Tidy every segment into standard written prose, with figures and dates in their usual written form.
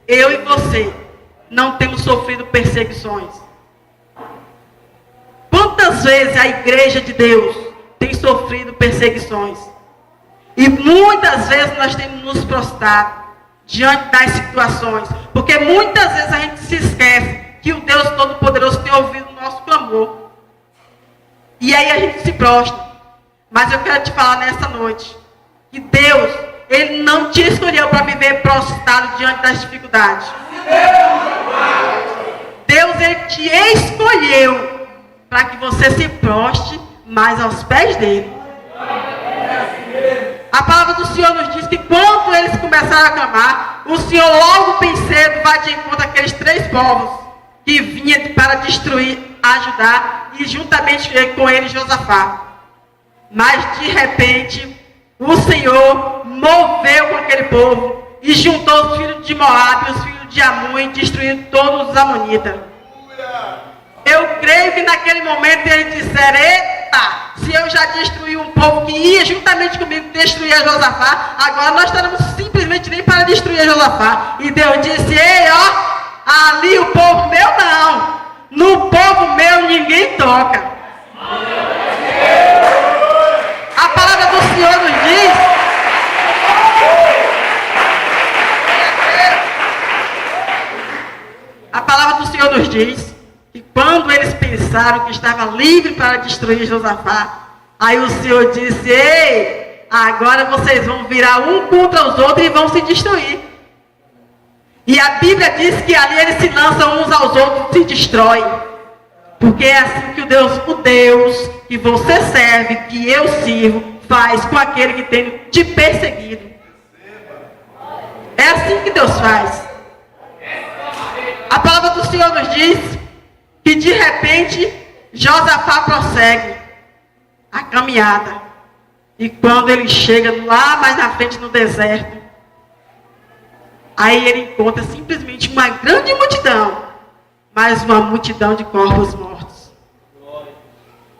eu e você não temos sofrido perseguições? Quantas vezes a igreja de Deus tem sofrido perseguições? E muitas vezes nós temos nos prostrado diante das situações, porque muitas vezes a gente se esquece que o Deus Todo-Poderoso tem ouvido o nosso clamor. E aí a gente se prostra. Mas eu quero te falar nessa noite que Deus, Ele não te escolheu para viver prostrado diante das dificuldades. Deus, Ele te escolheu para que você se prostre mais aos pés dele. A palavra do Senhor nos diz que quando eles começaram a clamar, o Senhor logo bem cedo vai de encontro àqueles 3 povos que vinham para destruir, ajudar, e juntamente com ele Josafá. Mas de repente, o Senhor moveu com aquele povo e juntou os filhos de Moabe, os filhos de Amon, e destruiu todos os amonitas. Eu creio que naquele momento eles disseram: eita, se eu já destruí um povo que ia juntamente comigo destruir a Josafá, agora nós estaremos simplesmente nem para destruir a Josafá. E Deus disse: ei, ó, ali o povo meu não, no povo meu ninguém toca. A palavra do Senhor nos diz, a palavra do Senhor nos diz que quando eles pensaram que estava livre para destruir Josafá, aí o Senhor disse: ei, agora vocês vão virar um contra os outros e vão se destruir. E a Bíblia diz que ali eles se lançam uns aos outros e se destroem. Porque é assim que o Deus que você serve, que eu sirvo, faz com aquele que tem te perseguido. É assim que Deus faz. A palavra do Senhor nos diz que de repente Josafá prossegue a caminhada. E quando ele chega lá mais na frente no deserto, aí ele encontra simplesmente uma grande multidão, mas uma multidão de corpos mortos.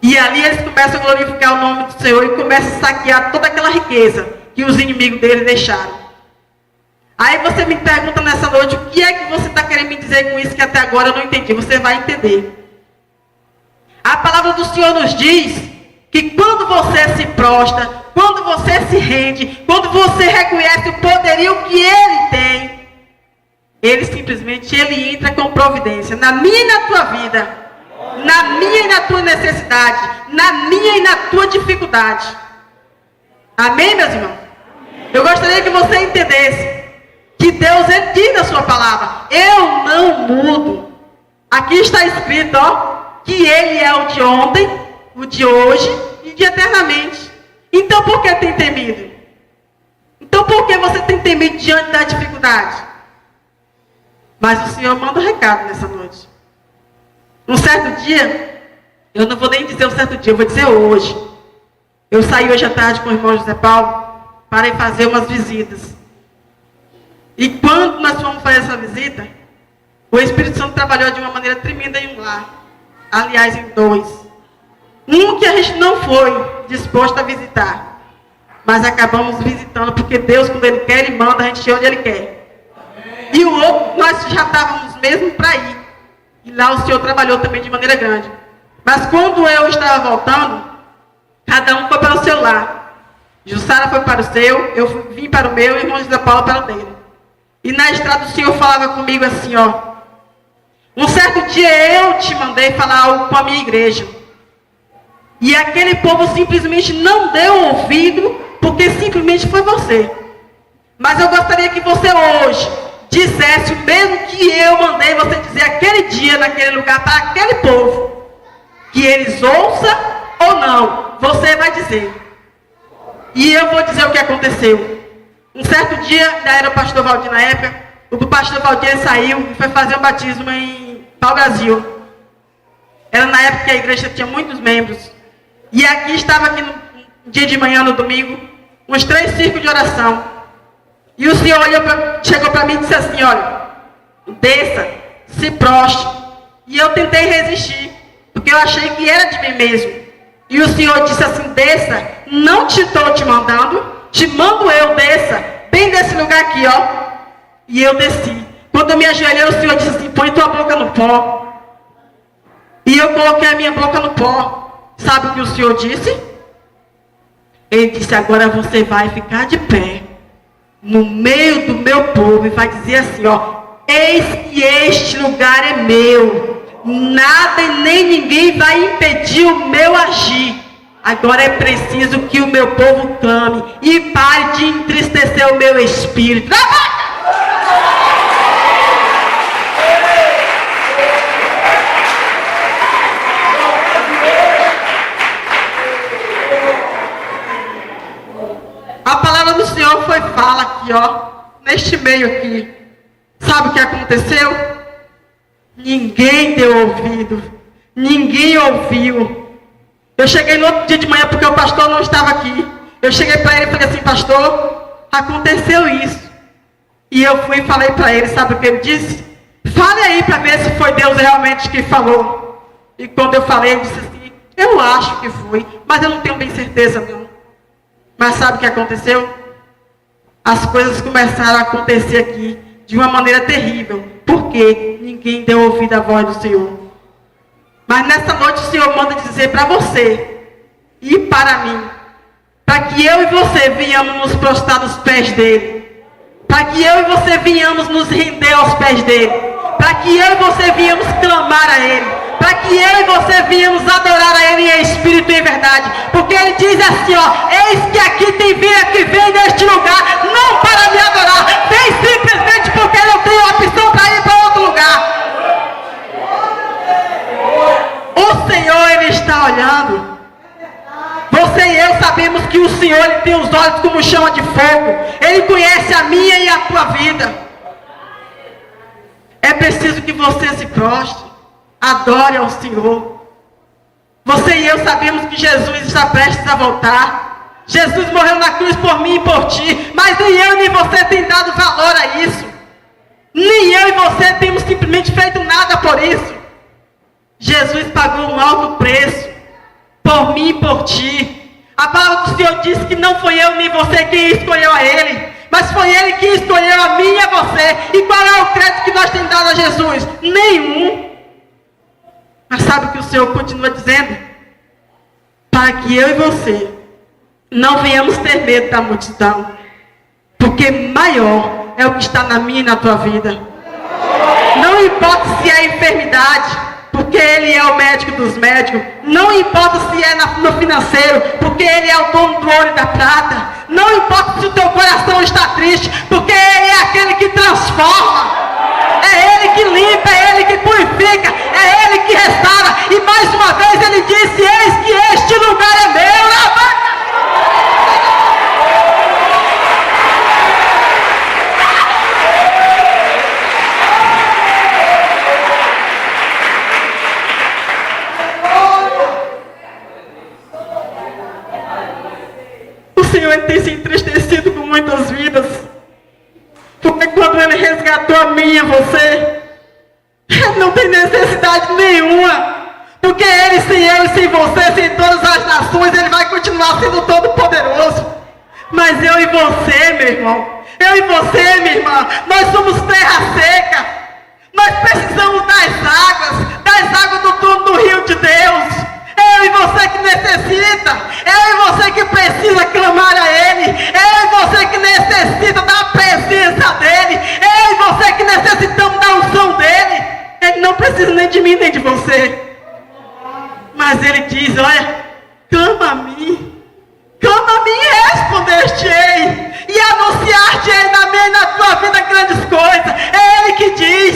E ali eles começam a glorificar o nome do Senhor e começam a saquear toda aquela riqueza que os inimigos dele deixaram. Aí você me pergunta nessa noite: o que é que você está querendo me dizer com isso que até agora eu não entendi? Você vai entender. A palavra do Senhor nos diz que quando você se prostra, quando você se rende, quando você reconhece o poderio que Ele tem, Ele simplesmente entra com providência na minha e na tua vida, na minha e na tua necessidade, na minha e na tua dificuldade. Amém, meus irmãos? Eu gostaria que você entendesse que Deus, Ele diz na sua palavra: eu não mudo. Aqui está escrito, que Ele é o de ontem, o de hoje e de eternamente. Então por que tem temido? Então por que você tem temido diante da dificuldade? Mas o Senhor manda um recado nessa noite. Um certo dia, eu não vou nem dizer um certo dia, eu vou dizer hoje. Eu saí hoje à tarde com o irmão José Paulo para ir fazer umas visitas. E quando nós fomos fazer essa visita, o Espírito Santo trabalhou de uma maneira tremenda em um lar. Aliás, em 2. Um que a gente não foi disposto a visitar, mas acabamos visitando, porque Deus, quando Ele quer, Ele manda a gente ir onde Ele quer. E o outro, nós já estávamos mesmo para ir. E lá o Senhor trabalhou também de maneira grande. Mas quando eu estava voltando, cada um foi para o seu lar. Jussara foi para o seu, eu vim para o meu e o irmão José Paulo para o dele. E na estrada o Senhor falava comigo assim, um certo dia eu te mandei falar algo com a minha igreja. E aquele povo simplesmente não deu ouvido, porque simplesmente foi você. Mas eu gostaria que você hoje dissesse o mesmo que eu mandei você dizer aquele dia, naquele lugar, para aquele povo. Que eles ouçam ou não, você vai dizer. E eu vou dizer o que aconteceu. Um certo dia, era o pastor Valdir na época, o pastor Valdir saiu e foi fazer um batismo em pau-brasil. Era na época que a igreja tinha muitos membros. E aqui estava aqui no dia de manhã, no domingo, uns 3 círculos de oração. E o Senhor chegou para mim e disse assim: olha, desça, se prostre. E eu tentei resistir, porque eu achei que era de mim mesmo. E o Senhor disse assim: desça, não te estou te mandando, te mando eu, desça, bem desse lugar aqui, E eu desci. Quando Quando eu me ajoelhei, o Senhor disse assim, põe tua boca no pó. E eu coloquei a minha boca no pó. Sabe o que o Senhor disse? Ele disse, agora você vai ficar de pé, no meio do meu povo, e vai dizer assim, ó, eis que este lugar é meu. Nada e nem ninguém vai impedir o meu agir. Agora é preciso que o meu povo clame e pare de entristecer o meu espírito. A palavra do Senhor foi fala aqui, ó, neste meio aqui. Sabe o que aconteceu? Ninguém deu ouvido, ninguém ouviu. Eu cheguei no outro dia de manhã porque o pastor não estava aqui. Eu cheguei para ele e falei assim, pastor, aconteceu isso. E eu fui e falei para ele, sabe o que ele disse? Fale aí para ver se foi Deus realmente que falou. E quando eu falei, ele disse assim, eu acho que foi, mas eu não tenho bem certeza não. Mas sabe o que aconteceu? As coisas começaram a acontecer aqui de uma maneira terrível. Porque ninguém deu ouvido à voz do Senhor. Mas nessa noite o Senhor manda dizer para você e para mim, para que eu e você venhamos nos prostrar nos pés dele, para que eu e você venhamos nos render aos pés dele, para que eu e você venhamos clamar a ele, para que eu e você venhamos adorar a ele em espírito e em verdade, porque ele diz assim, ó, eis que aqui tem vida que vem neste lugar, não para me adorar, vem simplesmente porque eu tenho opção para ir para outro lugar. O Senhor, ele está olhando. Você e eu sabemos que o Senhor, ele tem os olhos como chama de fogo. Ele conhece a minha e a tua vida. É preciso que você se prostre, adore ao Senhor. Você e eu sabemos que Jesus está prestes a voltar. Jesus morreu na cruz por mim e por ti. Mas nem eu nem você tem dado valor a isso. Nem eu e você temos simplesmente feito nada por isso. Jesus pagou um alto preço por mim e por ti. A palavra do Senhor diz que não foi eu nem você quem escolheu a Ele, mas foi Ele que escolheu a mim e a você. E qual é o crédito que nós temos dado a Jesus? Nenhum. Mas sabe o que o Senhor continua dizendo? Para que eu e você não venhamos ter medo da multidão, porque maior é o que está na minha e na tua vida. Não importa se é enfermidade, porque Ele é o médico dos médicos. Não importa se é no financeiro, porque Ele é o dono do ouro e da prata. Não importa se o teu coração está triste, porque Ele é aquele que transforma. É Ele que limpa, é Ele que purifica, é Ele que restaura. E mais uma vez Ele disse, eis que este lugar é meu. O Senhor, Ele tem se entristecido com muitas vidas. Porque quando Ele resgatou a mim e a você, Ele não tem necessidade nenhuma. Porque Ele, sem eu e sem você, sem todas as nações, Ele vai continuar sendo todo poderoso. Mas eu e você, meu irmão, eu e você, minha irmã, nós somos terra seca. Nós precisamos das águas do túmulo do rio de Deus. Eu e você que necessita, eu e você que precisa clamar a Ele, eu e você que necessita da presença dEle, eu e você que necessitamos da unção dEle. Ele não precisa nem de mim nem de você, mas Ele diz, olha, clama a mim e respondeste-ei, e anunciar-te-ei na minha e na tua vida grandes coisas. É Ele que diz.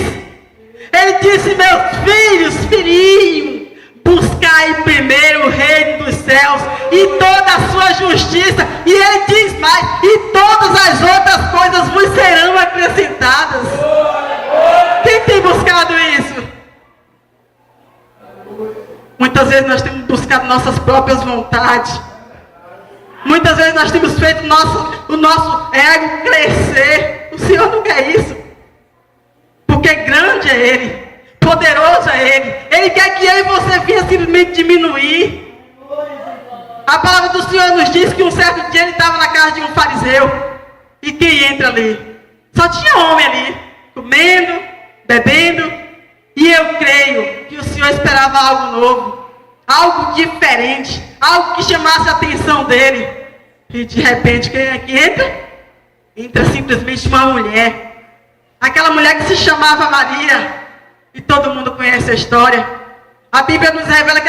Ele disse, meus filhinhos, buscai primeiro o reino dos céus e toda a sua justiça. E Ele diz mais, e todas as outras coisas vos serão acrescentadas. Quem tem buscado isso? Muitas vezes nós temos buscado nossas próprias vontades. Muitas vezes nós temos feito o nosso ego crescer. O Senhor não quer isso. Porque grande é Ele, poderoso é Ele. Ele quer que eu e você venha simplesmente diminuir. A palavra do Senhor nos diz que um certo dia Ele estava na casa de um fariseu. E quem entra ali? Só tinha homem ali, comendo, bebendo, e eu creio que o Senhor esperava algo novo, algo diferente, algo que chamasse a atenção dele. E de repente, quem é que entra? Entra simplesmente uma mulher. Aquela mulher que se chamava Maria. E todo mundo conhece a história. A Bíblia nos revela que